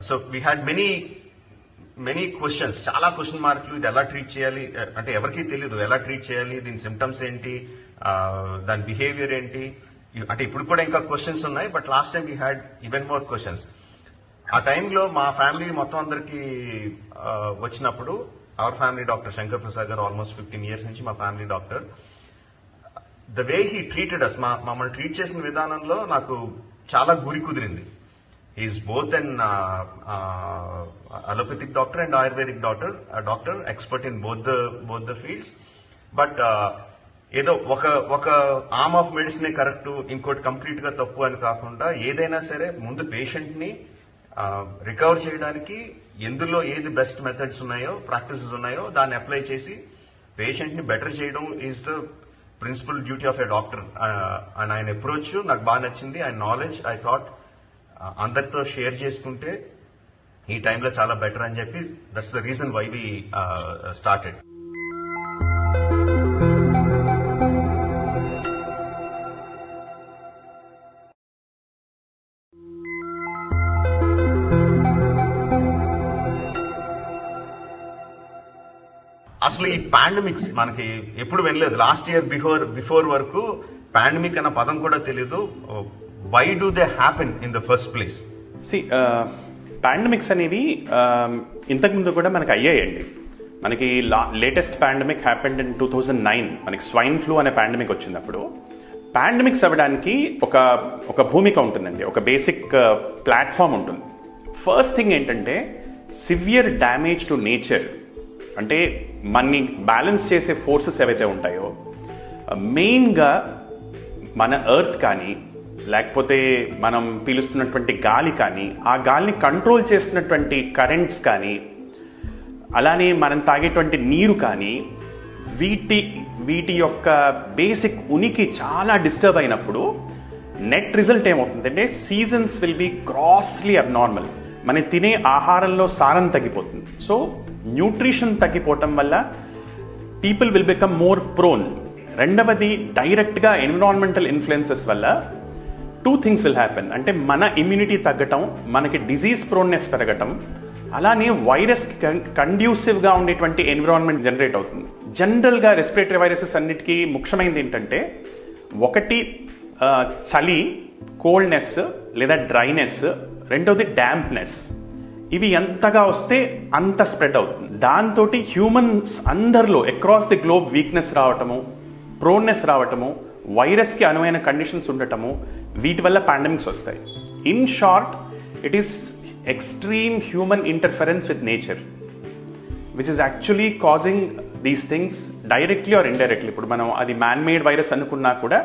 So we had many questions, చాలా question మార్కులు. ఇది ఎలా ట్రీట్ చేయాలి అంటే ఎవరికీ తెలియదు, ఎలా ట్రీట్ చేయాలి, దీని సిమ్టమ్స్ ఏంటి, దాని బిహేవియర్ ఏంటి. అంటే ఇప్పుడు కూడా ఇంకా క్వశ్చన్స్ ఉన్నాయి, but last time we had even more questions. ఆ టైంలో మా ఫ్యామిలీ మొత్తం అందరికి వచ్చినప్పుడు our family doctor Shankar Prasad garu almost 15 years నుంచి మా family doctor. The way he treated us, మమ్మల్ని ట్రీట్ చేసిన విధానంలో నాకు చాలా గురి కుదిరింది. Is both an allopathic doctor and ayurvedic doctor, expert in both the fields. But ఏదో ఒక ఆర్మ్ ఆఫ్ మెడిసినే కరెక్ట్, ఇంకోటి కంప్లీట్ గా తప్పు అని కాకుండా ఏదైనా సరే ముందు పేషెంట్ ని రికవర్ చేయడానికి ఎందులో ఏది బెస్ట్ మెథడ్స్ ఉన్నాయో, ప్రాక్టీసెస్ ఉన్నాయో దాన్ని అప్లై చేసి పేషెంట్ ని బెటర్ చేయడం is the principal duty of a doctor. అని ఆయన అప్రోచ్ నాకు బాగా నచ్చింది. ఆయన నాలెడ్జ్ ఐ థాట్ అందరితో షేర్ చేసుకుంటే ఈ టైంలో చాలా బెటర్ అని చెప్పి, that's the reason why we started. అసలు ఈ పాండమిక్స్ మనకి ఎప్పుడు వినలేదు. లాస్ట్ ఇయర్ బిఫోర్ వరకు పాండమిక్ అన్న పదం కూడా తెలియదు. Why do they happen in the first place? Pandemics అనేవి ఇంతకుముందు కూడా మనకి అయ్యాయండి. మనకి లేటెస్ట్ పాండమిక్ హ్యాపెండ్ ఇన్ 2009. మనకి స్వైన్ ఫ్లూ అనే పాండమిక్ వచ్చినప్పుడు పాండమిక్స్ అవ్వడానికి ఒక భూమిక ఉంటుందండి, ఒక బేసిక్ ప్లాట్ఫామ్ ఉంటుంది. ఫస్ట్ థింగ్ ఏంటంటే సివియర్ డ్యామేజ్ టు నేచర్, అంటే మనని బ్యాలెన్స్ చేసే ఫోర్సెస్ ఏవైతే ఉంటాయో మెయిన్గా మన ఎర్త్ కానీ, లేకపోతే మనం పీలుస్తున్నటువంటి గాలి కానీ, ఆ గాలిని కంట్రోల్ చేస్తున్నటువంటి కరెంట్స్ కానీ, అలానే మనం తాగేటువంటి నీరు కానీ, వీటి యొక్క బేసిక్ ఉనికి చాలా డిస్టర్బ్ అయినప్పుడు నెట్ రిజల్ట్ ఏమవుతుందంటే seasons will be grossly abnormal. మనం తినే ఆహారంలో సారం తగ్గిపోతుంది. సో న్యూట్రిషన్ తగ్గిపోవటం వల్ల people will become more prone. రెండవది డైరెక్ట్గా ఎన్విరాన్మెంటల్ ఇన్ఫ్లుయెన్సెస్ వల్ల 2 things విల్ హ్యాపెన్. అంటే మన ఇమ్యూనిటీ తగ్గటం, మనకి డిజీజ్ ప్రోన్నెస్ పెరగటం, అలానే వైరస్ కండ్యూసివ్గా ఉండేటువంటి ఎన్విరాన్మెంట్ జనరేట్ అవుతుంది. జనరల్గా రెస్పిరేటరీ వైరసెస్ అన్నిటికీ ముఖ్యమైనది ఏంటంటే ఒకటి చలి, కోల్డ్నెస్ లేదా డ్రైనెస్, రెండవది డాంప్నెస్. ఇవి ఎంతగా వస్తే అంత స్ప్రెడ్ అవుతుంది. దాంతో హ్యూమన్స్ అందరిలో అక్రాస్ ది గ్లోబ్ వీక్నెస్ రావటము, ప్రోన్నెస్ రావటము, వైరస్కి అనువైన కండిషన్స్ ఉండటము, వీటి వల్ల పాండమిక్స్ వస్తాయి. In short, it is extreme human interference with nature which is actually causing these things directly or indirectly. ఇప్పుడు మనం అది మ్యాన్ మేడ్ వైరస్ అనుకున్నా కూడా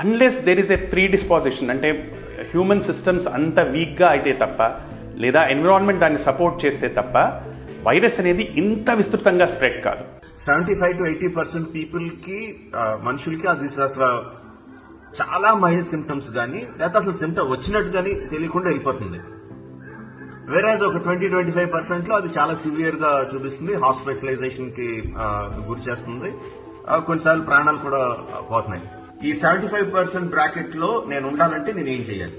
unless there is a predisposition, అంటే హ్యూమన్ సిస్టమ్స్ అంత వీక్గా అయితే తప్ప, లేదా ఎన్విరాన్మెంట్ దాన్ని సపోర్ట్ చేస్తే తప్ప వైరస్ అనేది ఇంత విస్తృతంగా స్ప్రెడ్ కాదు. 75 to 80% పీపుల్ కి, మనుషులకి అది అసలు చాలా మైల్డ్ సిమ్టమ్స్ కానీ, లేకపోతే అసలు సిమ్టమ్ వచ్చినట్టు కానీ తెలియకుండా వెళ్ళిపోతుంది. వేరేజ్ ఒక 20-25% లో అది చాలా సివియర్ గా చూపిస్తుంది, హాస్పిటలైజేషన్ కి గురి చేస్తుంది, కొన్నిసార్లు ప్రాణాలు కూడా పోతున్నాయి. ఈ 75% బ్రాకెట్ లో నేను ఉండాలంటే నేను ఏం చేయాలి?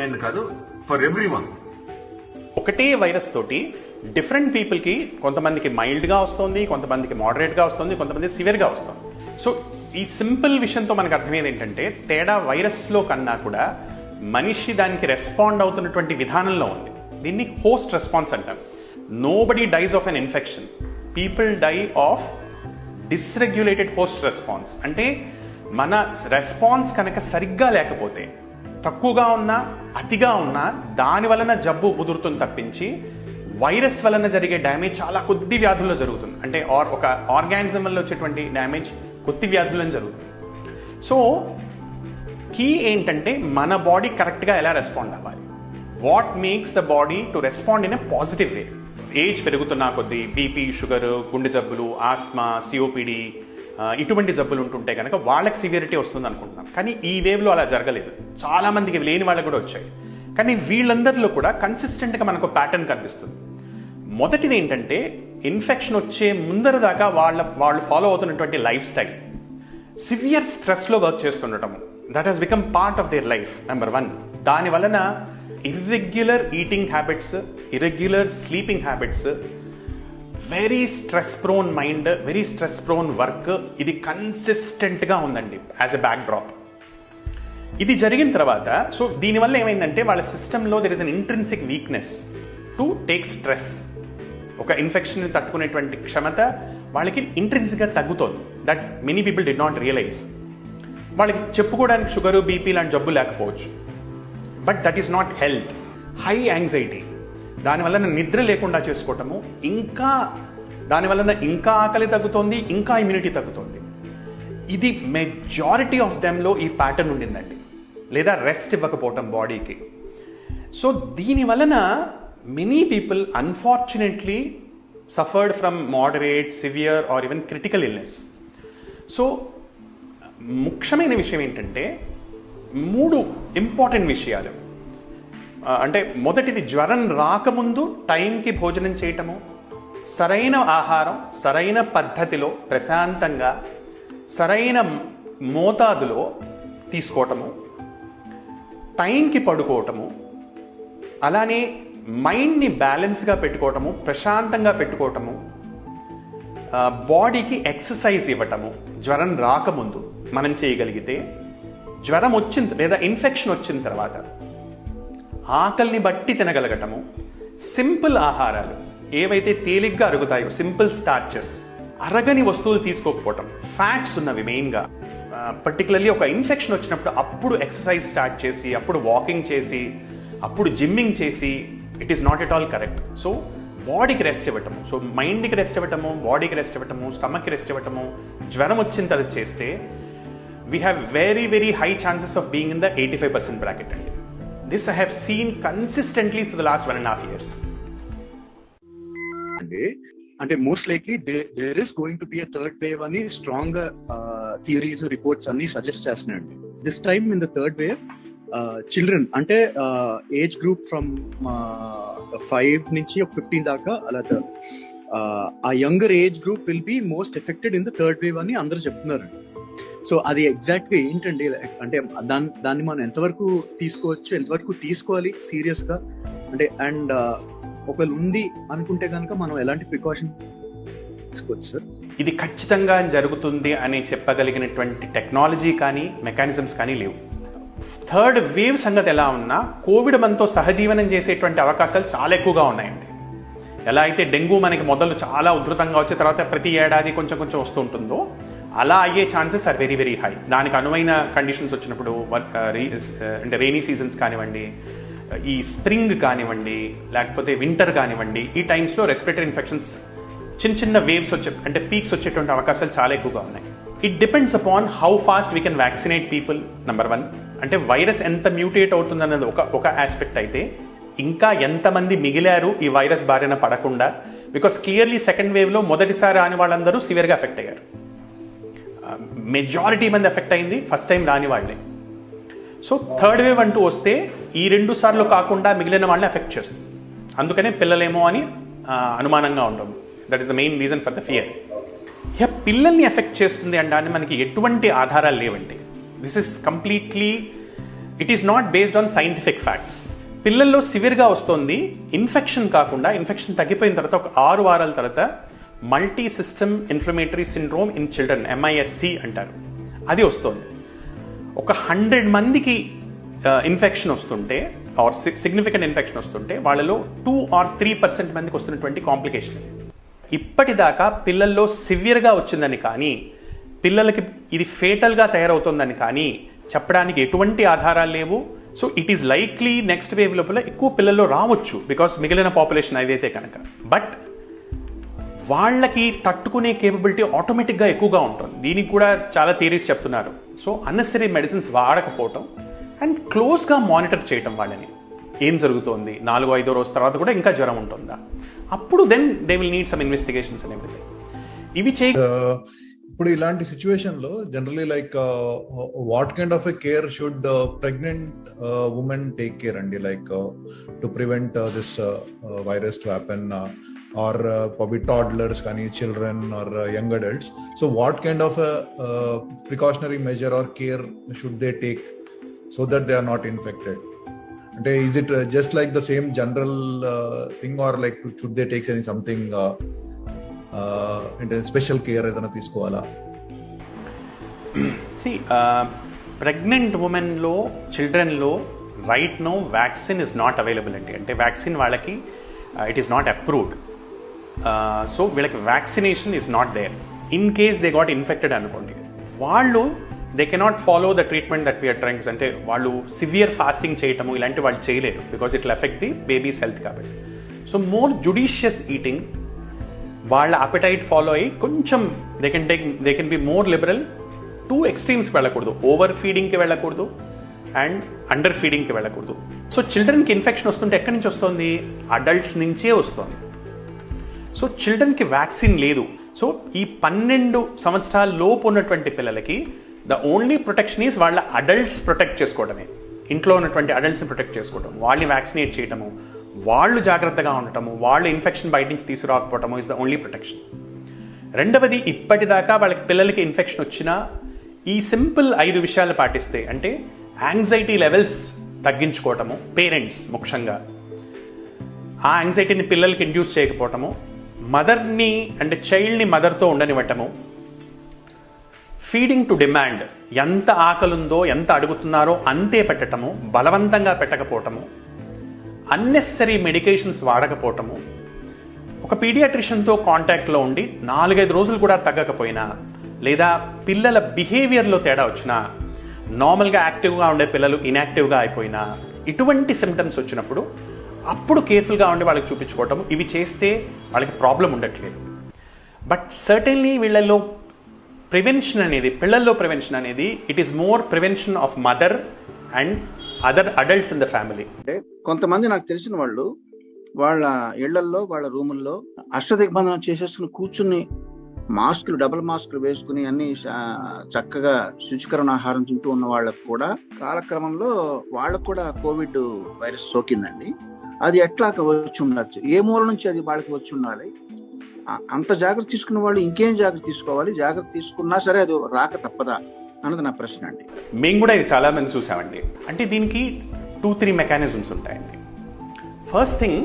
నేను కాదు, ఫర్ ఎవ్రీవన్. ఒకటే వైరస్ తోటి డిఫరెంట్ పీపుల్కి, కొంతమందికి మైల్డ్గా వస్తుంది, కొంతమందికి మోడరేట్గా వస్తుంది, కొంతమంది సివియర్గా వస్తుంది. సో ఈ సింపుల్ విషయంతో మనకు అర్థమయ్యేది ఏంటంటే తేడా వైరస్లో కన్నా కూడా మనిషి దానికి రెస్పాండ్ అవుతున్నటువంటి విధానంలో ఉంది. దీన్ని హోస్ట్ రెస్పాన్స్ అంటాం. Nobody dies of an infection, people die of dysregulated host response. అంటే మన రెస్పాన్స్ కనుక సరిగ్గా లేకపోతే, తక్కువగా ఉన్నా అతిగా ఉన్నా, దాని వలన జబ్బు కుదురుతుంది తప్పించి వైరస్ వలన జరిగే డ్యామేజ్ చాలా కొద్ది వ్యాధుల్లో జరుగుతుంది. అంటే ఒక ఆర్గానిజం వల్ల వచ్చేటువంటి డ్యామేజ్ కొద్ది వ్యాధుల్లో జరుగుతుంది. సో కీ ఏంటంటే మన బాడీ కరెక్ట్గా ఎలా రెస్పాండ్ అవ్వాలి, what makes the body to respond in a positive way. Age పెరుగుతున్న కొద్దీ బీపీ, షుగర్, గుండె జబ్బులు, ఆస్మా, సిఓపిడి, ఇటువంటి జబ్బులు ఉంటుంటే కనుక వాళ్ళకి సివియరిటీ వస్తుంది అనుకుంటున్నాం. కానీ ఈ వేవ్లో అలా జరగలేదు. చాలా మందికి లేని వాళ్ళకు కూడా వచ్చాయి. కానీ వీళ్ళందరిలో కూడా కన్సిస్టెంట్గా మనకు ప్యాటర్న్ కనిపిస్తుంది. మొదటిది ఏంటంటే ఇన్ఫెక్షన్ వచ్చే ముందర దాకా వాళ్ళు ఫాలో అవుతున్నటువంటి లైఫ్ స్టైల్, సివియర్ స్ట్రెస్లో వర్క్ చేస్తుండటము, that has become part of their life. Number 1. దాని వలన irregular eating habits, irregular sleeping habits, very stress prone mind, very stress prone work, ఇది కన్సిస్టెంట్గా ఉందండి యాజ్ ఎ బ్యాక్ డ్రాప్. ఇది జరిగిన తర్వాత సో దీనివల్ల ఏమైందంటే వాళ్ళ సిస్టంలో there is an intrinsic weakness to take stress. ఒక ఇన్ఫెక్షన్ని తట్టుకునేటువంటి క్షమత వాళ్ళకి ఇంట్రిన్సిక్గా తగ్గుతోంది. That many people did not realize. వాళ్ళకి చెప్పుకోవడానికి షుగరు, బీపీ లాంటి జబ్బు లేకపోవచ్చు, but that is not health. High anxiety, దానివల్ల నిద్ర లేకుండా చేసుకోవటము, ఇంకా దానివల్ల ఇంకా ఆకలి తగ్గుతోంది, ఇంకా ఇమ్యూనిటీ తగ్గుతోంది. ఇది మెజారిటీ ఆఫ్ దెమ్లో ఈ ప్యాటర్న్ ఉండిందండి, లేదా రెస్ట్ ఇవ్వకపోవటం బాడీకి. సో దీని వలన many people unfortunately suffered from moderate, severe or even critical illness. So ముఖ్యమైన విషయం ఏంటంటే 3 ఇంపార్టెంట్ విషయాలు. అంటే మొదటిది, జ్వరం రాకముందు టైంకి భోజనం చేయటము, సరైన ఆహారం సరైన పద్ధతిలో ప్రశాంతంగా సరైన మోతాదులో తీసుకోవటము, టైంకి పడుకోవటము, అలానే మైండ్ని బ్యాలెన్స్గా పెట్టుకోవటము, ప్రశాంతంగా పెట్టుకోవటము, బాడీకి ఎక్సర్సైజ్ ఇవ్వటము. జ్వరం రాకముందు మనం చేయగలిగితే, జ్వరం వచ్చిన లేదా ఇన్ఫెక్షన్ వచ్చిన తర్వాత ఆకలిని బట్టి తినగలగటము, సింపుల్ ఆహారాలు ఏవైతే తేలిగ్గా అరుగుతాయో, సింపుల్ స్టార్చెస్, అరగని వస్తువులు తీసుకోకపోవటం, ఫ్యాట్స్ ఉన్నవి మెయిన్గా. పర్టికులర్లీ ఒక ఇన్ఫెక్షన్ వచ్చినప్పుడు అప్పుడు ఎక్సర్సైజ్ స్టార్ట్ చేసి, అప్పుడు వాకింగ్ చేసి, అప్పుడు జిమ్మింగ్ చేసి, it is not at all correct. So బాడీకి రెస్ట్ ఇవ్వటము, సో మైండ్కి రెస్ట్ ఇవ్వటము, బాడీకి రెస్ట్ ఇవ్వటము, స్టమక్కి రెస్ట్ ఇవ్వటము, జ్వరం వచ్చిన తర్వాత చేస్తే we have very very high chances of being in the 85% bracket అండి. This I have seen consistently for the last 1.5 years. అంటే most likely there is going to be a third wave అని strong theories, reports అన్ని suggest చేస్తున్నాయండి. This time in the third wave children అంటే age group from 5 నుంచి 15 దాకా, అలా ఆ younger age group will be most affected in the third wave అని అందరూ చెప్తున్నారండి. సో అది ఎగ్జాక్ట్ గా ఏంటండి, అంటే దాన్ని మనం ఎంతవరకు తీసుకోవచ్చు, ఎంతవరకు తీసుకోవాలి సీరియస్ గా, అంటే అండ్ ఒకవేళ ఉంది అనుకుంటే కనుక మనం ఎలాంటి ప్రికాషన్ తీసుకోవచ్చు సార్? ఇది ఖచ్చితంగా జరుగుతుంది అని చెప్పగలిగినటువంటి టెక్నాలజీ కానీ మెకానిజమ్స్ కానీ లేవు. థర్డ్ వేవ్ సంగతి ఎలా ఉన్నా కోవిడ్ మనతో సహజీవనం చేసేటువంటి అవకాశాలు చాలా ఎక్కువగా ఉన్నాయండి. ఎలా అయితే డెంగ్యూ మనకి మొదలు చాలా ఉధృతంగా వచ్చే తర్వాత ప్రతి ఏడాది కొంచెం కొంచెం వస్తూ ఉంటుందో, అలా అయ్యే chances are very very high. దానికి అనువైన కండిషన్స్ వచ్చినప్పుడు, అంటే రెయినీ సీజన్స్ కానివ్వండి, ఈ స్ప్రింగ్ కానివ్వండి, లేకపోతే వింటర్ కానివ్వండి, ఈ టైమ్స్లో రెస్పిరేటరీ ఇన్ఫెక్షన్స్ చిన్న చిన్న వేవ్స్ అంటే పీక్స్ వచ్చేటువంటి అవకాశాలు చాలా ఎక్కువగా ఉన్నాయి. It depends upon how fast we can vaccinate people. Number 1, అంటే వైరస్ ఎంత మ్యూటేట్ అవుతుంది అన్నది ఒక ఆస్పెక్ట్ అయితే, ఇంకా ఎంతమంది మిగిలారు ఈ వైరస్ బారిన పడకుండా. బికాస్ క్లియర్లీ సెకండ్ వేవ్లో మొదటిసారి రాని వాళ్ళందరూ సివియర్గా ఎఫెక్ట్ అయ్యారు. మెజారిటీ మంది ఎఫెక్ట్ అయింది ఫస్ట్ టైం రాని వాళ్ళే. సో థర్డ్ వేవ్ అంటూ వస్తే ఈ 2 సార్లు కాకుండా మిగిలిన వాళ్ళని ఎఫెక్ట్ చేస్తుంది. అందుకనే పిల్లలేమో అని అనుమానంగా ఉంటుంది. That is the main reason for the fear. పిల్లల్ని ఎఫెక్ట్ చేస్తుంది అంటే మనకి ఎటువంటి ఆధారాలు లేవండి. This is completely, it is not based on scientific facts. పిల్లల్లో సివియర్గా వస్తుంది ఇన్ఫెక్షన్ కాకుండా, ఇన్ఫెక్షన్ తగ్గిపోయిన తర్వాత ఒక 6 వారాల తర్వాత multi system inflammatory syndrome in children, MISC అంటారు, అది వస్తుంది. ఒక 100 మందికి ఇన్ఫెక్షన్ వస్తుంటే ఆర్ సిగ్నిఫికెంట్ ఇన్ఫెక్షన్ వస్తుంటే వాళ్ళలో 2 or 3% మందికి వస్తున్నటువంటి కాంప్లికేషన్. ఇప్పటిదాకా పిల్లల్లో సివియర్గా వచ్చిందని కానీ, పిల్లలకి ఇది ఫేటల్గా తయారవుతుందని కానీ చెప్పడానికి ఎటువంటి ఆధారాలు లేవు. So it is likely next wave లోపల ఎక్కువ పిల్లల్లో రావచ్చు, బికాస్ మిగిలిన పాపులేషన్ అదైతే కనుక. బట్ వాళ్ళకి తట్టుకునే కేపబిలిటీ ఆటోమేటిక్గా ఎక్కువగా ఉంటుంది. దీనికి కూడా చాలా థియరీస్ చెప్తున్నారు. సో అన్నెసరీ మెడిసిన్స్ వాడకపోవటం అండ్ క్లోజ్గా మానిటర్ చేయటం, వాళ్ళని ఏం జరుగుతోంది, 4-5 రోజు తర్వాత కూడా ఇంకా జ్వరం ఉంటుందా, అప్పుడు then they will need some investigations and everything. ఇవి ఇప్పుడు ఇలాంటి సిచ్యువేషన్ లో generally like what kind of a care should pregnant women take care అండి, like to prevent this virus to happen, or probably toddlers kani, children or young adults. So what kind of a precautionary measure or care should they take so that they are not infected? అంటే is it just like the same general thing or like should they takes any something అంటే special care ఏదైనా తీసుకోవాలా? Pregnant ఉమెన్లో, చిల్డ్రన్లో right no vaccine is not available అండి. అంటే vaccine వాళ్ళకి it is not approved. So వీళ్ళకి vaccination is not there. In case they got infected అనుకోండి, వాళ్ళు they cannot follow the treatment that we're trying. అంటే వాళ్ళు సివియర్ ఫాస్టింగ్ చేయటము ఇలాంటి వాళ్ళు చేయలేరు, because it will effect the babies health కాబట్టి. సో మోర్ జుడిషియస్ ఈటింగ్, వాళ్ళ అపెటైట్ ఫాలో అయ్యి కొంచెం they can be more liberal. Two ఎక్స్ట్రీమ్స్కి వెళ్ళకూడదు, ఓవర్ ఫీడింగ్కి వెళ్ళకూడదు అండ్ అండర్ ఫీడింగ్కి వెళ్ళకూడదు. సో చిల్డ్రన్కి ఇన్ఫెక్షన్ వస్తుంటే ఎక్కడి నుంచి వస్తుంది? అడల్ట్స్ నుంచే వస్తుంది. సో చిల్డ్రన్కి వ్యాక్సిన్ లేదు. సో ఈ 12 సంవత్సరాల లోపు ఉన్నటువంటి పిల్లలకి ద ఓన్లీ ప్రొటెక్షన్ ఈజ్ వాళ్ళ అడల్ట్స్ ప్రొటెక్ట్ చేసుకోవడమే. ఇంట్లో ఉన్నటువంటి అడల్ట్స్ని ప్రొటెక్ట్ చేసుకోవడం, వాళ్ళని వ్యాక్సినేట్ చేయటము, వాళ్ళు జాగ్రత్తగా ఉండటము, వాళ్ళు ఇన్ఫెక్షన్ బయట నుంచి తీసుకురాకపోవటము ఇస్ ద ఓన్లీ ప్రొటెక్షన్. రెండవది, ఇప్పటిదాకా వాళ్ళకి పిల్లలకి ఇన్ఫెక్షన్ వచ్చినా ఈ సింపుల్ 5 విషయాలు పాటిస్తే, అంటే యాంగ్జైటీ లెవెల్స్ తగ్గించుకోవటము, పేరెంట్స్ ముఖ్యంగా ఆ యాంగ్జైటీని పిల్లలకి ఇండ్యూస్ చేయకపోవటము, మదర్ని అంటే చైల్డ్ని మదర్తో ఉండనివ్వటము, ఫీడింగ్ టు డిమాండ్, ఎంత ఆకలుందో ఎంత అడుగుతున్నారో అంతే పెట్టటము, బలవంతంగా పెట్టకపోవటము, అన్నెసరీ మెడికేషన్స్ వాడకపోవటము, ఒక పీడియాట్రిషియన్తో కాంటాక్ట్లో ఉండి 4-5 రోజులు కూడా తగ్గకపోయినా, లేదా పిల్లల బిహేవియర్లో తేడా వచ్చినా, నార్మల్గా యాక్టివ్గా ఉండే పిల్లలు ఇన్యాక్టివ్గా అయిపోయినా, ఇటువంటి సిమ్టమ్స్ వచ్చినప్పుడు అప్పుడు కేర్ఫుల్గా ఉండి వాళ్ళకి చూపించుకోవటం, ఇవి చేస్తే వాళ్ళకి ప్రాబ్లం ఉండట్లేదు. బట్ సర్టన్లీ వీళ్ళల్లో ప్రివెన్షన్ అనేది, పిల్లల్లో ప్రివెన్షన్ అనేది, it is more prevention of mother and other adults in the family. అంటే కొంతమంది నాకు తెలిసిన వాళ్ళు వాళ్ళ ఇళ్లల్లో, వాళ్ళ రూముల్లో అష్టదిగ్బంధనం చేసేసుకుని కూర్చుని మాస్కులు, డబుల్ మాస్కులు వేసుకుని అన్ని చక్కగా శుచికరణ ఆహారం తింటూ ఉన్న వాళ్ళకు కూడా కాలక్రమంలో వాళ్ళకు కూడా కోవిడ్ వైరస్ సోకిందండి. అది ఎట్లా వచ్చి ఉండొచ్చు? ఏ మూల నుంచి అది వాళ్ళకి వచ్చి ఉండాలి? అంత జాగ్రత్త తీసుకున్న వాళ్ళు ఇంకేం జాగ్రత్త తీసుకోవాలి? జాగ్రత్త తీసుకున్నా సరే అది రాక తప్పదా అన్నది నా ప్రశ్న అండి. మేము కూడా ఇది చాలా మంది చూసామండి. అంటే దీనికి 2-3 మెకానిజమ్స్ ఉంటాయండి. ఫస్ట్ థింగ్,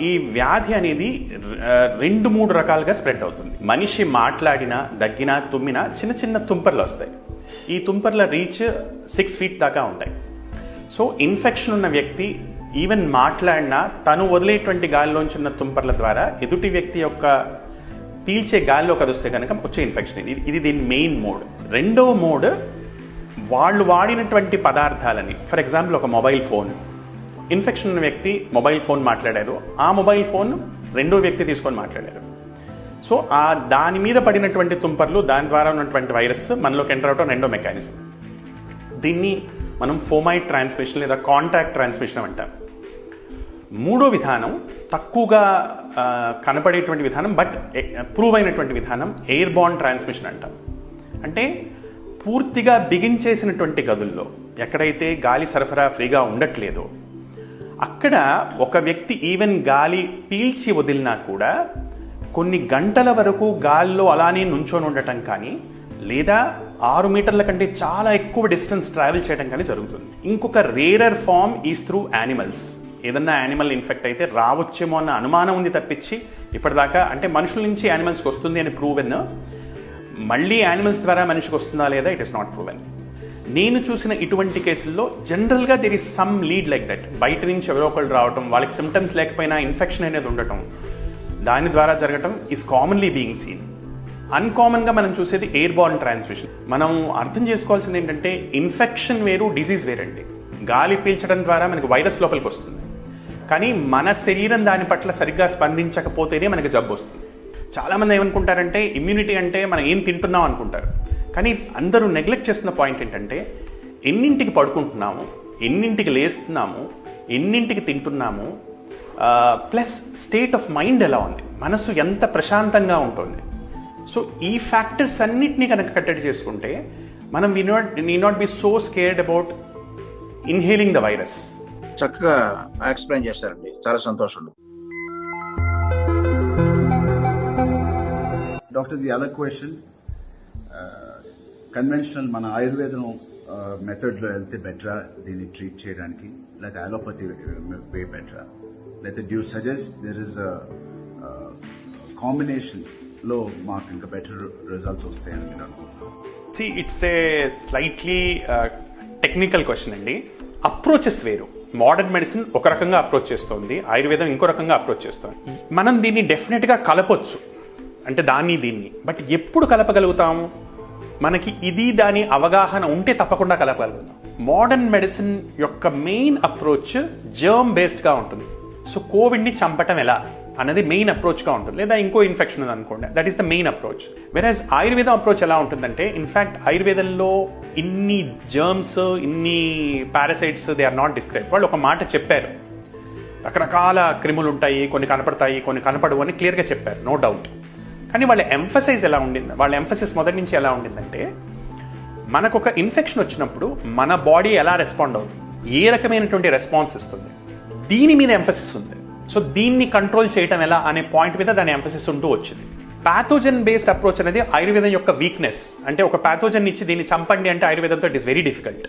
ఈ వ్యాధి అనేది 2-3 రకాలుగా స్ప్రెడ్ అవుతుంది. మనిషి మాట్లాడినా, దగ్గినా, తుమ్మినా చిన్న చిన్న తుంపర్లు వస్తాయి. ఈ తుంపర్ల రీచ్ 6 feet దాకా ఉంటాయి. సో ఇన్ఫెక్షన్ ఉన్న వ్యక్తి ఈవెన్ మాట్లాడినా తను వదిలేటువంటి గాలిలోంచి ఉన్న తుంపర్ల ద్వారా ఎదుటి వ్యక్తి యొక్క పీల్చే గాలిలో కదిస్తే కనుక వచ్చే ఇన్ఫెక్షన్. ఇది దీని మెయిన్ మోడ్. రెండవ మోడ్, వాళ్ళు వాడినటువంటి పదార్థాలని, ఫర్ ఎగ్జాంపుల్ ఒక మొబైల్ ఫోన్, ఇన్ఫెక్షన్ ఉన్న వ్యక్తి మొబైల్ ఫోన్ మాట్లాడారు, ఆ మొబైల్ ఫోన్ రెండో వ్యక్తి తీసుకొని మాట్లాడారు. సో ఆ దాని మీద పడినటువంటి తుంపర్లు, దాని ద్వారా ఉన్నటువంటి వైరస్ మనలోకి ఎంటర్ అవడం రెండో మెకానిజం. దీన్ని మనం ఫోమైట్ ట్రాన్స్మిషన్ లేదా కాంటాక్ట్ ట్రాన్స్మిషన్ అంటాం. మూడో విధానం, తక్కువగా కనపడేటువంటి విధానం బట్ ప్రూవ్ అయినటువంటి విధానం, ఎయిర్ బార్న్ ట్రాన్స్మిషన్ అంటాం. అంటే పూర్తిగా బిగించేసినటువంటి గదుల్లో, ఎక్కడైతే గాలి సరఫరా ఫ్రీగా ఉండట్లేదో అక్కడ ఒక వ్యక్తి ఈవెన్ గాలి పీల్చి వదిలినా కూడా కొన్ని గంటల వరకు గాల్లో అలానే నుంచొని ఉండటం కానీ, లేదా 6 మీటర్ల కంటే చాలా ఎక్కువ డిస్టెన్స్ ట్రావెల్ చేయడం కానీ జరుగుతుంది. ఇంకొక rarer form is through animals. ఏదన్నా యానిమల్ ఇన్ఫెక్ట్ అయితే రావచ్చేమో అన్న అనుమానం ఉంది తప్పించి ఇప్పటిదాకా, అంటే మనుషుల నుంచి యానిమల్స్కి వస్తుంది అని ప్రూవెన్, మళ్ళీ యానిమల్స్ ద్వారా మనిషికి వస్తుందా లేదా ఇట్ ఇస్ నాట్ ప్రూవెన్. నేను చూసిన ఇటువంటి కేసుల్లో జనరల్గా there is some lead like that. బయట నుంచి ఎవరో ఒకళ్ళు రావటం, వాళ్ళకి సిమ్టమ్స్ లేకపోయినా ఇన్ఫెక్షన్ అనేది ఉండటం, దాని ద్వారా జరగటం ఈజ్ కామన్లీ బీయింగ్ సీన్. అన్కామన్గా మనం చూసేది ఎయిర్ బార్న్ ట్రాన్స్మిషన్. మనం అర్థం చేసుకోవాల్సింది ఏంటంటే, ఇన్ఫెక్షన్ వేరు, డిజీజ్ వేరండి. గాలి పీల్చడం ద్వారా మనకి వైరస్ లోపలికి వస్తుంది, కానీ మన శరీరం దాని పట్ల సరిగ్గా స్పందించకపోతేనే మనకి జబ్బు వస్తుంది. చాలామంది ఏమనుకుంటారంటే ఇమ్యూనిటీ అంటే మనం ఏం తింటున్నాం అనుకుంటారు. కానీ అందరూ నెగ్లెక్ట్ చేస్తున్న పాయింట్ ఏంటంటే, ఎన్నింటికి పడుకుంటున్నాము, ఎన్నింటికి లేస్తున్నాము, ఎన్నింటికి తింటున్నాము, ప్లస్ స్టేట్ ఆఫ్ మైండ్ ఎలా ఉంది, మనసు ఎంత ప్రశాంతంగా ఉంటుంది. సో ఈ ఫ్యాక్టర్స్ అన్నిటినీ కనుక కట్టడి చేసుకుంటే మనం need not be so scared about inhaling the virus. చక్కగా ఎక్స్ప్లెయిన్ చేశారండి, చాలా సంతోషం. Doctor, the other question, conventional మన ఆయుర్వేదం మెథడ్లో వెళ్తే బెటరా దీన్ని ట్రీట్ చేయడానికి, లేకపోతే అలోపతి వే బెటరా, లేకపోతే డ్యూ సజెస్ట్ దెర్ ఇస్ కాంబినేషన్లో మాకు ఇంకా బెటర్ రిజల్ట్స్ వస్తాయని మీరు అనుకుంటున్నాను? It's a slightly technical question అండి. అప్రోచెస్ వేరు. మోడర్న్ మెడిసిన్ ఒక రకంగా అప్రోచ్ చేస్తోంది, ఆయుర్వేదం ఇంకో రకంగా అప్రోచ్ చేస్తోంది. మనం దీన్ని డెఫినెట్గా కలపొచ్చు, అంటే దాన్ని. బట్ ఎప్పుడు కలపగలుగుతాము? మనకి ఇది దాని అవగాహన ఉంటే తప్పకుండా కలపగలుగుతాం. మోడర్న్ మెడిసిన్ యొక్క మెయిన్ అప్రోచ్ జర్మ్ బేస్డ్గా ఉంటుంది. సో కోవిడ్ని చంపటం ఎలా అన్నది మెయిన్ అప్రోచ్గా ఉంటుంది, లేదా ఇంకో ఇన్ఫెక్షన్ ఉంది అనుకోండి, that is the main approach. వెరాజ్ ఆయుర్వేదం అప్రోచ్ ఎలా ఉంటుందంటే, ఇన్ఫ్యాక్ట్ ఆయుర్వేదంలో ఇన్ని జర్మ్స్, ఇన్ని parasites they are not describe. వాళ్ళు ఒక మాట చెప్పారు, రకరకాల క్రిములు ఉంటాయి, కొన్ని కనపడతాయి, కొన్ని కనపడవు అని క్లియర్గా చెప్పారు, నో డౌట్. కానీ వాళ్ళ ఎంఫసైజ్ ఎలా ఉండింది, వాళ్ళ ఎంఫసిస్ మొదటి నుంచి ఎలా ఉండిందంటే, మనకు ఒక ఇన్ఫెక్షన్ వచ్చినప్పుడు మన బాడీ ఎలా రెస్పాండ్ అవుతుంది, ఏ రకమైనటువంటి రెస్పాన్స్ ఇస్తుంది, దీని మీద ఎంఫసిస్ ఉంది. సో దీన్ని కంట్రోల్ చేయటం ఎలా అనే పాయింట్ మీద దాని ఎంఫసిస్ ఉంటూ వచ్చింది. పాథోజన్ బేస్డ్ అప్రోచ్ అనేది ఆయుర్వేదం యొక్క వీక్నెస్. అంటే ఒక పాథోజన్ ఇచ్చి దీన్ని చంపండి అంటే ఆయుర్వేదంతో ఇట్ ఈస్ వెరీ డిఫికల్ట్.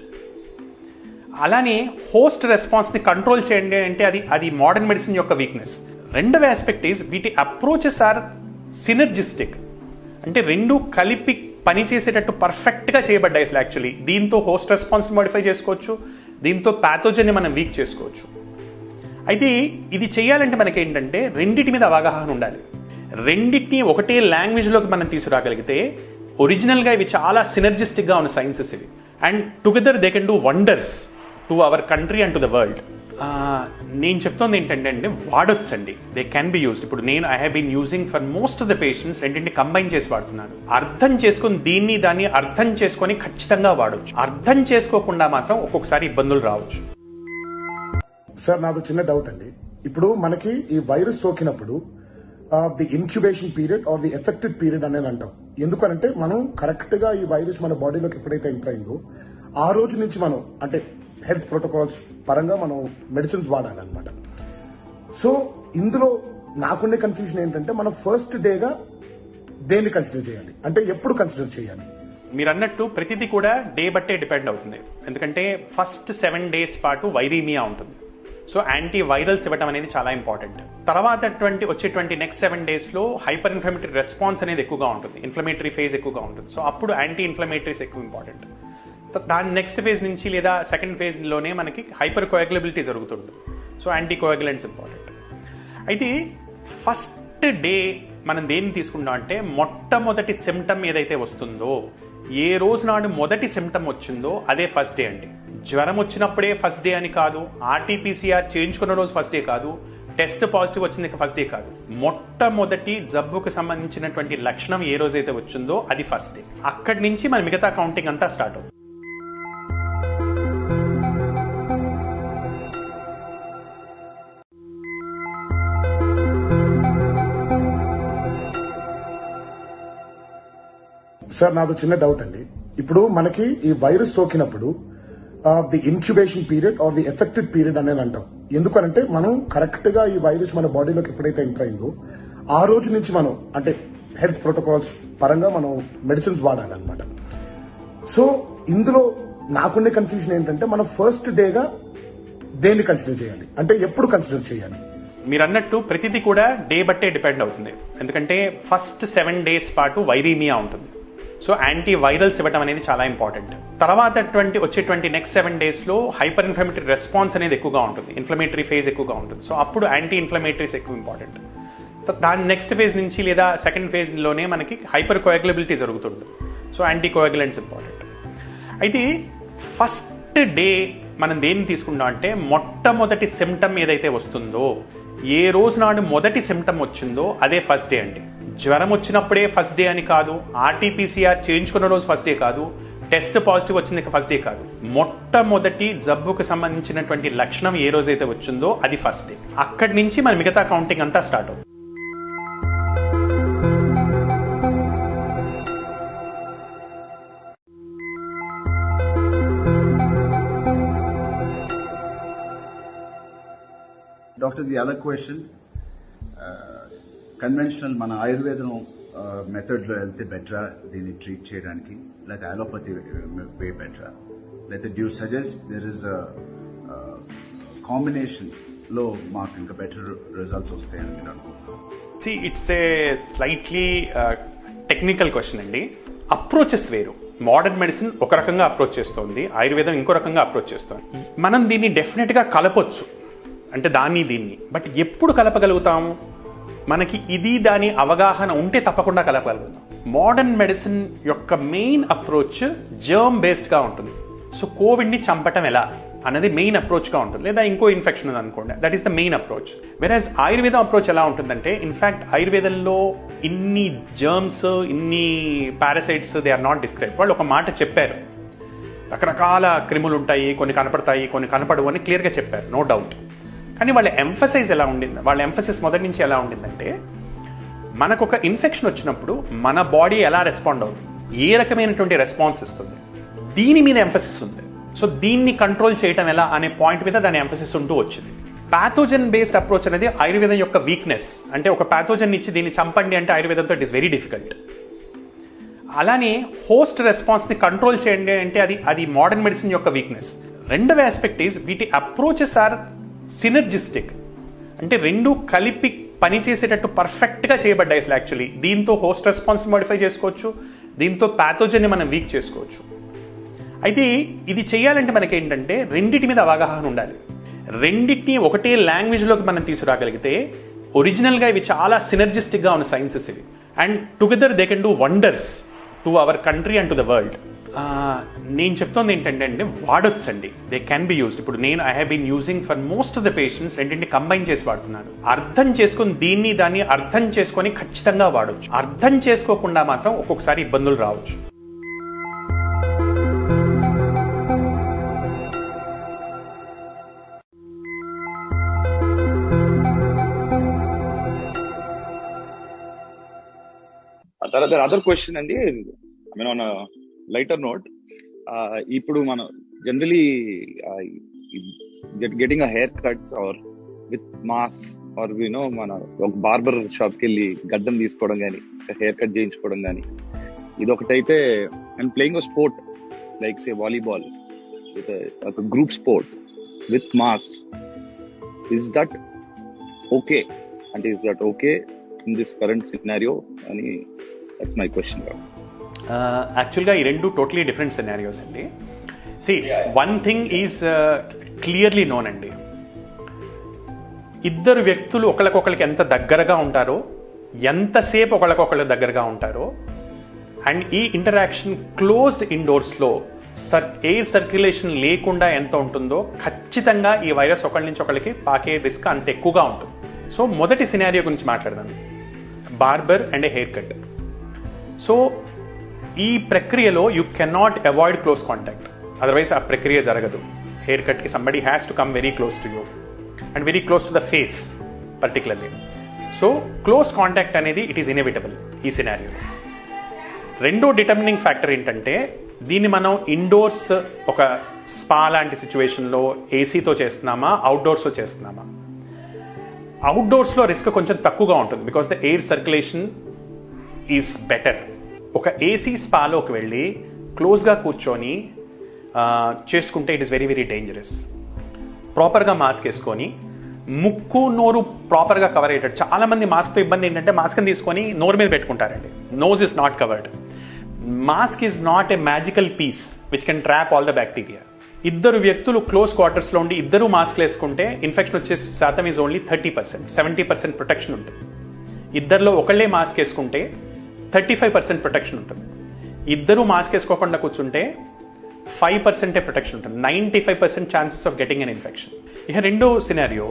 అలానే హోస్ట్ రెస్పాన్స్ని కంట్రోల్ చేయండి అంటే అది మోడర్న్ మెడిసిన్ యొక్క వీక్నెస్. రెండవ ఆస్పెక్ట్ ఈజ్ వీటి అప్రోచెస్ ఆర్ సినర్జిస్టిక్. అంటే రెండు కలిపి పనిచేసేటట్టు పర్ఫెక్ట్గా చేయబడ్డాయి అసలు యాక్చువల్లీ. దీంతో హోస్ట్ రెస్పాన్స్ మోడిఫై చేసుకోవచ్చు, దీంతో పాథోజన్ని మనం వీక్ చేసుకోవచ్చు. అయితే ఇది చేయాలంటే మనకి ఏంటంటే రెండిటి మీద అవగాహన ఉండాలి. రెండింటిని ఒకటే లాంగ్వేజ్లోకి మనం తీసుకురాగలిగితే, ఒరిజినల్గా ఇవి చాలా సినర్జిస్టిక్గా ఉన్న సైన్సెస్ ఇవి, and together they can do wonders to our country and to the world. నేను చెప్తోంది ఏంటంటే అండి, వాడొచ్చండి, దే క్యాన్ బి యూస్డ్. ఇప్పుడు నేను I have been using for most of the patients రెండింటిని కంబైన్ చేసి వాడుతున్నాను. అర్థం చేసుకుని దాన్ని అర్థం చేసుకొని ఖచ్చితంగా వాడొచ్చు. అర్థం చేసుకోకుండా మాత్రం ఒక్కొక్కసారి ఇబ్బందులు రావచ్చు. సార్, నాకు చిన్న డౌట్ అండి. ఇప్పుడు మనకి ఈ వైరస్ సోకినప్పుడు the incubation period are the affected period అనేది అంటాం. ఎందుకనంటే మనం కరెక్ట్ గా ఈ వైరస్ మన బాడీలోకి ఎప్పుడైతే ఎంటర్ అయిందో ఆ రోజు నుంచి మనం అంటే హెల్త్ ప్రోటోకాల్స్ పరంగా మనం మెడిసిన్స్ వాడాలన్నమాట. సో ఇందులో నాకుండే కన్ఫ్యూజన్ ఏంటంటే, మనం ఫస్ట్ డేగా దేన్ని కన్సిడర్ చేయాలి, అంటే ఎప్పుడు కన్సిడర్ చేయాలి? మీరు అన్నట్టు ప్రతిదీ కూడా డే బట్టే డిపెండ్ అవుతుంది. ఎందుకంటే ఫస్ట్ 7 days పాటు వైరీమియా ఉంటుంది. సో యాంటీ వైరల్స్ ఇవ్వడం అనేది చాలా ఇంపార్టెంట్. తర్వాత వచ్చేటువంటి నెక్స్ట్ 7 daysలో హైపర్ ఇన్ఫ్లమేటరీ రెస్పాన్స్ అనేది ఎక్కువగా ఉంటుంది, ఇన్ఫ్లమేటరీ ఫేజ్ ఎక్కువగా ఉంటుంది. సో అప్పుడు యాంటీ ఇన్ఫ్లమేటరీస్ ఎక్కువ ఇంపార్టెంట్. దాని నెక్స్ట్ ఫేజ్ నుంచి లేదా సెకండ్ ఫేజ్లోనే మనకి హైపర్ కోయాగులబిలిటీ జరుగుతుంది. So anti coagulants important. అయితే ఫస్ట్ డే మనం దేన్ని తీసుకుంటాం అంటే, మొట్టమొదటి సిమ్టమ్ ఏదైతే వస్తుందో, ఏ రోజు నాడు మొదటి సిమ్టమ్ వచ్చిందో అదే ఫస్ట్ డే అండి. జ్వరం వచ్చినప్పుడే ఫస్ట్ డే అని కాదు, ఆర్టీపీసీఆర్ చేయించుకున్న రోజు ఫస్ట్ డే కాదు, టెస్ట్ పాజిటివ్ వచ్చింది ఫస్ట్ డే కాదు. మొట్టమొదటి జబ్బుకు సంబంధించినటువంటి లక్షణం ఏ రోజైతే వచ్చిందో అది ఫస్ట్ డే. అక్కడి నుంచి మన మిగతా కౌంటింగ్ అంతా స్టార్ట్ అవుతుంది. సార్, నాకు చిన్న డౌట్ అండి. ఇప్పుడు మనకి ఈ వైరస్ సోకినప్పుడు the incubation period are the affected period అనేది అంటాం. ఎందుకనంటే మనం కరెక్ట్ గా ఈ వైరస్ మన బాడీలోకి ఎప్పుడైతే ఎంటర్ అయిందో ఆ రోజు నుంచి మనం అంటే హెల్త్ ప్రోటోకాల్స్ పరంగా మనం మెడిసిన్స్ వాడాలన్నమాట. సో ఇందులో నాకుండే కన్ఫ్యూజన్ ఏంటంటే, మనం ఫస్ట్ డేగా దేన్ని కన్సిడర్ చేయాలి, అంటే ఎప్పుడు కన్సిడర్ చేయాలి? మీరు అన్నట్టు ప్రతిదీ కూడా డే బట్టే డిపెండ్ అవుతుంది. ఎందుకంటే ఫస్ట్ 7 days పాటు వైరీమియా ఉంటుంది. సో యాంటీ వైరల్స్ ఇవ్వడం అనేది చాలా ఇంపార్టెంట్. తర్వాత వచ్చేటువంటి నెక్స్ట్ 7 daysలో హైపర్ ఇన్ఫ్లమేటరీ రెస్పాన్స్ అనేది ఎక్కువగా ఉంటుంది, ఇన్ఫ్లమేటరీ ఫేజ్ ఎక్కువగా ఉంటుంది. సో అప్పుడు యాంటీ ఇన్ఫ్లమేటరీస్ ఎక్కువ ఇంపార్టెంట్. దాని నెక్స్ట్ ఫేజ్ నుంచి లేదా సెకండ్ ఫేజ్లోనే మనకి హైపర్ కోయాగులబిలిటీ జరుగుతుంది. So anti coagulants important. అయితే ఫస్ట్ డే మనం దేన్ని తీసుకుంటాం అంటే, మొట్టమొదటి సిమ్టమ్ ఏదైతే వస్తుందో, ఏ రోజు నాడు మొదటి సిమ్టమ్ వచ్చిందో అదే ఫస్ట్ డే అండి. జ్వరం వచ్చినప్పుడే ఫస్ట్ డే అని కాదు, ఆర్టీపీసీఆర్ చేయించుకున్న రోజు ఫస్ట్ డే కాదు, టెస్ట్ పాజిటివ్ వచ్చింది ఫస్ట్ డే కాదు. మొట్టమొదటి జబ్బుకు సంబంధించినటువంటి లక్షణం ఏ రోజైతే వచ్చిందో అది ఫస్ట్ డే. అక్కడి నుంచి మన మిగతా కౌంటింగ్ అంతా స్టార్ట్ అవుతుంది. Doctor, the other question, conventional మన ఆయుర్వేదం మెథడ్లో వెళ్తే బెటరా దీన్ని ట్రీట్ చేయడానికి, లేకపోతే అలోపతి వే బెటరా, లేకపోతే due suggest there is combination లో మాకు ఇంకా బెటర్ రిజల్ట్స్ వస్తాయని మీరు అనుకుంటున్నాను? See it's a slightly technical question అండి. అప్రోచెస్ వేరు. మోడర్న్ మెడిసిన్ ఒక రకంగా అప్రోచ్ చేస్తోంది, ఆయుర్వేదం ఇంకో రకంగా అప్రోచ్ చేస్తోంది. మనం దీన్ని డెఫినెట్గా కలపొచ్చు, అంటే దాన్ని దీన్ని. బట్ ఎప్పుడు కలపగలుగుతాము? మనకి ఇది దాని అవగాహన ఉంటే తప్పకుండా కలపగలుగుతాం. మోడర్న్ మెడిసిన్ యొక్క మెయిన్ అప్రోచ్ జర్మ్ బేస్డ్గా ఉంటుంది. సో కోవిడ్ని చంపటం ఎలా అన్నది మెయిన్ అప్రోచ్గా ఉంటుంది. లేదా ఇంకో ఇన్ఫెక్షన్ ఉంది అనుకోండి, that is the main approach. వెరాజ్ ఆయుర్వేదం అప్రోచ్ ఎలా ఉంటుందంటే, ఇన్ఫ్యాక్ట్ ఆయుర్వేదంలో ఇన్ని జర్మ్స్, ఇన్ని parasites they are not describe. వాళ్ళు ఒక మాట చెప్పారు, రకరకాల క్రిములు ఉంటాయి, కొన్ని కనపడతాయి, కొన్ని కనపడవు అని క్లియర్గా చెప్పారు, నో డౌట్. కానీ వాళ్ళ ఎంఫసైజ్ ఎలా ఉండింది, వాళ్ళ ఎంఫసిస్ మొదటి నుంచి ఎలా ఉండిందంటే, మనకు ఒక ఇన్ఫెక్షన్ వచ్చినప్పుడు మన బాడీ ఎలా రెస్పాండ్ అవుతుంది, ఏ రకమైనటువంటి రెస్పాన్స్ ఇస్తుంది, దీని మీద ఎంఫసిస్ ఉంది. సో దీన్ని కంట్రోల్ చేయటం ఎలా అనే పాయింట్ మీద దాని ఎంఫసిస్ ఉంటూ వచ్చింది. పాథోజన్ బేస్డ్ అప్రోచ్ అనేది ఆయుర్వేదం యొక్క వీక్నెస్. అంటే ఒక పాథోజన్ ఇచ్చి దీన్ని చంపండి అంటే ఆయుర్వేదంతో ఇట్ ఈస్ వెరీ డిఫికల్ట్. అలానే హోస్ట్ రెస్పాన్స్ని కంట్రోల్ చేయండి అంటే అది మోడర్న్ మెడిసిన్ యొక్క వీక్నెస్. రెండవ ఆస్పెక్ట్ ఈజ్ వీటి అప్రోచెస్ ఆర్ సినర్జిస్టిక్. అంటే రెండు కలిపి పనిచేసేటట్టు పర్ఫెక్ట్గా చేయబడ్డాయి అసలు యాక్చువల్లీ. దీంతో హోస్ట్ రెస్పాన్స్ని మోడిఫై చేసుకోవచ్చు, దీంతో పాథోజన్ని మనం వీక్ చేసుకోవచ్చు. అయితే ఇది చేయాలంటే మనకేంటంటే రెండిటి మీద అవగాహన ఉండాలి. రెండింటిని ఒకటే లాంగ్వేజ్లోకి మనం తీసుకురాగలిగితే, ఒరిజినల్గా ఇవి చాలా సినర్జిస్టిక్గా ఉన్న సైన్సెస్ ఇవి, and together they can do wonders to our country and to the world. నేను చెప్తోంది ఏంటంటే అండి, వాడొచ్చండి, దే క్యాన్ బి యూస్డ్. ఇప్పుడు నేను I have been using for most of the patients రెండింటిని కంబైన్ చేసి వాడుతున్నాను. అర్థం చేసుకుని దాన్ని అర్థం చేసుకొని ఖచ్చితంగా వాడొచ్చు. అర్థం చేసుకోకుండా మాత్రం ఒక్కొక్కసారి ఇబ్బందులు రావచ్చు. తర్వాత అదర్ క్వశ్చన్ అండి, I mean on lighter note, ఇప్పుడు మనం generally getting a haircut or with mask or you know మన ఒక బార్బర్ షాప్కి వెళ్ళి గడ్డం తీసుకోవడం కానీ, హెయిర్ కట్ చేయించుకోవడం కానీ, ఇది ఒకటైతే, and playing a sport like say volleyball with ఒక group sport with mask, is that okay? అంటే is that okay in this current scenario అని, దట్స్ మై క్వశ్చన్. యాక్చువల్గా ఈ రెండు టోటలీ డిఫరెంట్ సినారియోస్ అండి. See one thing is clearly known అండి, ఇద్దరు వ్యక్తులు ఒకరికొకరికి ఎంత దగ్గరగా ఉంటారో, ఎంతసేపు ఒకరికొకరు దగ్గరగా ఉంటారో, అండ్ ఈ ఇంటరాక్షన్ క్లోజ్డ్ ఇండోర్స్లో ఎయిర్ సర్క్యులేషన్ లేకుండా ఎంత ఉంటుందో, ఖచ్చితంగా ఈ వైరస్ ఒకరి నుంచి ఒకరికి పాకే రిస్క్ అంత ఎక్కువగా ఉంటుంది. సో మొదటి సినారియో గురించి మాట్లాడదాం, barber and hair cut. So ఈ ప్రక్రియలో you cannot avoid close contact, otherwise ఆ ప్రక్రియ జరగదు. హెయిర్ కట్కి somebody has to come very close to you and very close to the face particularly. So close contact అనేది it is inevitable ఈ సినారియోలో. రెండో డిటర్మినింగ్ ఫ్యాక్టర్ ఏంటంటే, దీన్ని మనం ఇండోర్స్ ఒక స్పా లాంటి సిచ్యువేషన్లో ఏసీతో చేస్తున్నామా, అవుట్డోర్స్లో చేస్తున్నామా? అవుట్డోర్స్లో రిస్క్ కొంచెం తక్కువగా ఉంటుంది, because the air circulation is better. ఒక ఏసీ స్పాలోకి వెళ్ళి క్లోజ్గా కూర్చొని చేసుకుంటే it is very very dangerous. ప్రాపర్గా మాస్క్ వేసుకొని, ముక్కు నోరు ప్రాపర్గా కవర్ అయ్యేటట్టు. చాలామంది మాస్క్తో ఇబ్బంది ఏంటంటే మాస్క్ని తీసుకొని నోరు మీద పెట్టుకుంటారండి. Nose is not covered. Mask is not a magical piece which can trap all the bacteria. ఇద్దరు వ్యక్తులు క్లోజ్ క్వార్టర్స్లో ఉండి ఇద్దరు మాస్క్లు వేసుకుంటే ఇన్ఫెక్షన్ వచ్చే శాతం ఈజ్ ఓన్లీ 30%. 70% ప్రొటెక్షన్ ఉంటుంది. ఇద్దరిలో ఒకళ్ళే మాస్క్ వేసుకుంటే 35% ప్రొటెక్షన్ ఉంటుంది. ఇద్దరు మాస్క్ వేసుకోకుండా కూర్చుంటే 5% ప్రొటెక్షన్ ఉంటుంది. 95% chances of getting an infection. ఇక రెండో సినారియో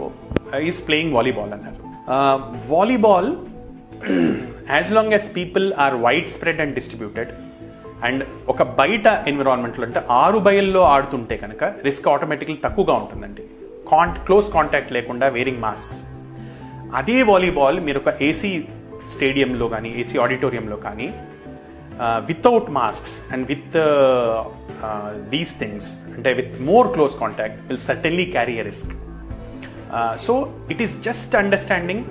ఈజ్ ప్లేయింగ్ వాలీబాల్ అన్నారు. Volleyball as long as people are wide spread and distributed and ఒక బయట ఎన్విరాన్మెంట్లో అంటే 6 బయల్లో ఆడుతుంటే కనుక రిస్క్ ఆటోమేటిక్లీ తక్కువగా ఉంటుందండి, క్లోజ్ కాంటాక్ట్ లేకుండా వేరింగ్ మాస్క్స్. అదే వాలీబాల్ మీరు ఒక ఏసీ స్టేడియంలో కానీ ఏసీ ఆడిటోరియంలో కానీ without masks and with these things అంటే with more close contact will certainly carry a risk. So it is just understanding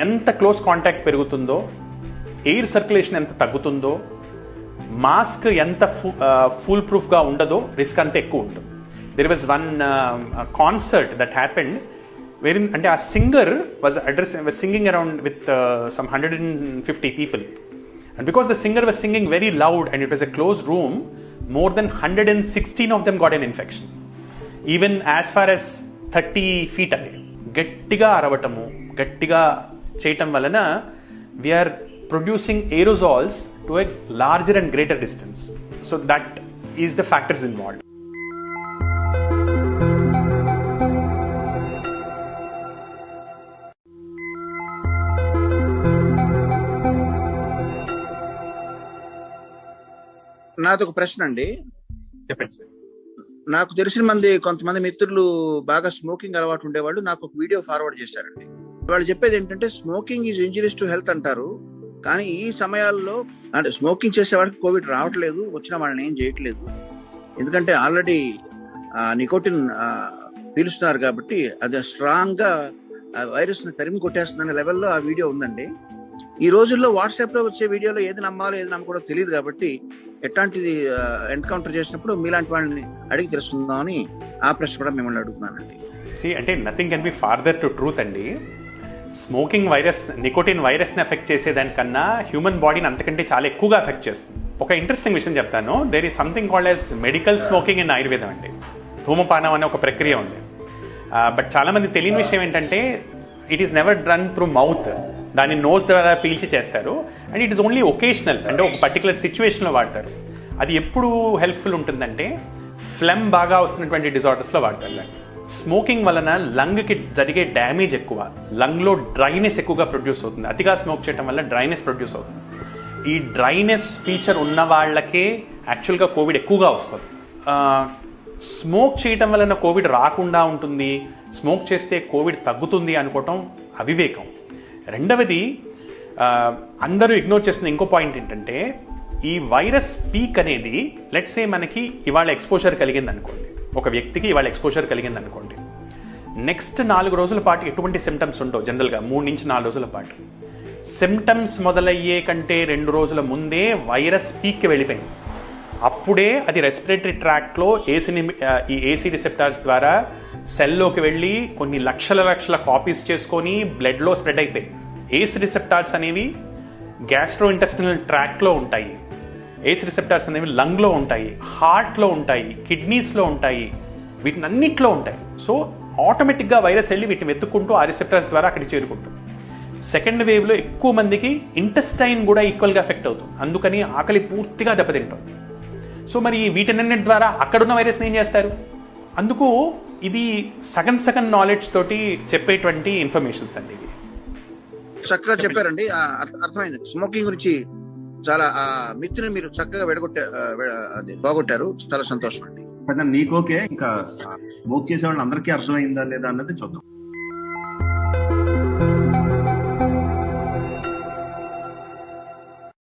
ఎంత క్లోజ్ కాంటాక్ట్ పెరుగుతుందో, ఎయిర్ సర్క్యులేషన్ ఎంత తగ్గుతుందో, మాస్క్ ఎంత ఫుల్ ప్రూఫ్గా ఉండదో రిస్క్ అంత ఎక్కువ ఉంటుంది. There was one concert that happened wherein అంటే ఆ singer was singing around with some 150 people, and because the singer was singing very loud and it was a closed room, more than 116 of them got an infection, even as far as 30 feet away. గట్టిగా అరవటము, గట్టిగా చేయటం వలన we are producing aerosols to a larger and greater distance. So that is the factors involved. నాది ఒక ప్రశ్న అండి. చెప్పండి. నాకు తెలిసిన కొంతమంది మిత్రులు బాగా స్మోకింగ్ అలవాటు ఉండేవాళ్ళు నాకు ఒక వీడియో ఫార్వర్డ్ చేశారండి. వాళ్ళు చెప్పేది ఏంటంటే smoking is injurious to health అంటారు, కానీ ఈ సమయాల్లో అంటే స్మోకింగ్ చేసేవాడికి కోవిడ్ రావట్లేదు, వచ్చిన వాళ్ళని ఏం చేయట్లేదు, ఎందుకంటే ఆల్రెడీ నికోటిన్ పీలుస్తున్నారు కాబట్టి అది స్ట్రాంగ్ గా వైరస్ ని తరిమి కొట్టేస్తున్న లెవెల్లో ఆ వీడియో ఉందండి. ఈ రోజుల్లో వాట్సాప్ లో వచ్చే వీడియోలో ఏది నమ్మాలో ఏది నమ్మకూడదో తెలియదు కాబట్టి ఎట్లాంటిది ఎన్కౌంటర్ చేసినప్పుడు మీలాంటి వాళ్ళని అడిగి తెలుసుకుందామని ఆ ప్రశ్న కూడా మిమ్మల్ని అడుగుతున్నానండి. అంటే nothing can be farther to truth అండి. స్మోకింగ్ వైరస్, నికోటిన్ వైరస్ని ఎఫెక్ట్ చేసేదానికన్నా హ్యూమన్ బాడీని అంతకంటే చాలా ఎక్కువగా ఎఫెక్ట్ చేస్తుంది. ఒక ఇంట్రెస్టింగ్ విషయం చెప్తాను. There is something called as medical smoking in ఆయుర్వేదం అండి. ధూమపానం అనే ఒక ప్రక్రియ ఉంది. బట్ చాలా మంది తెలియని విషయం ఏంటంటే it is never run through mouth, దాన్ని నోస్ ద్వారా పీల్చి చేస్తారు, and it is only occasional, అంటే ఒక పర్టికులర్ సిచ్యువేషన్లో వాడతారు. అది ఎప్పుడు హెల్ప్ఫుల్ ఉంటుందంటే ఫ్లెమ్ బాగా వస్తున్నటువంటి డిజార్డర్స్లో వాడతారు దాన్ని. స్మోకింగ్ వలన లంగ్కి జరిగే డ్యామేజ్ ఎక్కువ, లంగ్లో డ్రైనెస్ ఎక్కువగా ప్రొడ్యూస్ అవుతుంది. అతిగా స్మోక్ చేయడం వల్ల డ్రైనెస్ ప్రొడ్యూస్ అవుతుంది. ఈ డ్రైనెస్ ఫీచర్ ఉన్న వాళ్ళకే యాక్చువల్గా కోవిడ్ ఎక్కువగా వస్తుంది. స్మోక్ చేయటం వలన కోవిడ్ రాకుండా ఉంటుంది, స్మోక్ చేస్తే కోవిడ్ తగ్గుతుంది అనుకోవటం అవివేకం. రెండవది, అందరూ ఇగ్నోర్ చేస్తున్న ఇంకో పాయింట్ ఏంటంటే ఈ వైరస్ పీక్ అనేది లెట్స్ సే మనకి ఇవాళ ఎక్స్పోజర్ కలిగింది అనుకోండి, ఒక వ్యక్తికి ఇవాళ ఎక్స్పోజర్ కలిగింది అనుకోండి, నెక్స్ట్ 4 రోజుల పాటు ఎటువంటి సిమ్టమ్స్ ఉండవు. జనరల్గా 3 నుంచి 4 రోజుల పాటు సిమ్టమ్స్ మొదలయ్యే కంటే 2 రోజుల ముందే వైరస్ పీక్కి వెళ్ళిపోయింది. అప్పుడే అది రెస్పిరేటరీ ట్రాక్ట్లో ఈ ఏసీ రిసెప్టార్స్ ద్వారా సెల్లోకి వెళ్ళి కొన్ని లక్షల కాపీస్ చేసుకొని బ్లడ్లో స్ప్రెడ్ అయిపోయింది. ఏసీ రిసెప్టార్స్ అనేవి గ్యాస్ట్రో ఇంటెస్టినల్ ట్రాక్ట్లో ఉంటాయి, ఏసీ రిసెప్టార్స్ అనేవి లంగ్లో ఉంటాయి, హార్ట్లో ఉంటాయి, కిడ్నీస్లో ఉంటాయి, వీటినన్నిట్లో ఉంటాయి. సో ఆటోమేటిక్గా వైరస్ వెళ్ళి వీటిని వెతుక్కుంటూ ఆ రిసెప్టార్స్ ద్వారా అక్కడికి చేరుకుంటుంది. సెకండ్ వేవ్లో ఎక్కువ మందికి ఇంటెస్టైన్ కూడా ఈక్వల్గా ఎఫెక్ట్ అవుతుంది, అందుకని ఆకలి పూర్తిగా దెబ్బతింటుంది. సో మరి వీటన్నిటి ద్వారా అక్కడున్న వైరస్ని ఏం చేస్తారు? అందుకు ఇది సగం నాలెడ్జ్ తోటి చెప్పేటువంటి ఇన్ఫర్మేషన్స్ అండి. ఇది చక్కగా చెప్పారండి, అర్థమైంది. స్మోకింగ్ గురించి చాలా మిత్రుని మీరు చక్కగా బాగొట్టారు, చాలా సంతోషం అండి. నీకోకే ఇంకా స్మోక్ చేసే వాళ్ళు అందరికీ అర్థమైందా లేదా అన్నది చూద్దాం.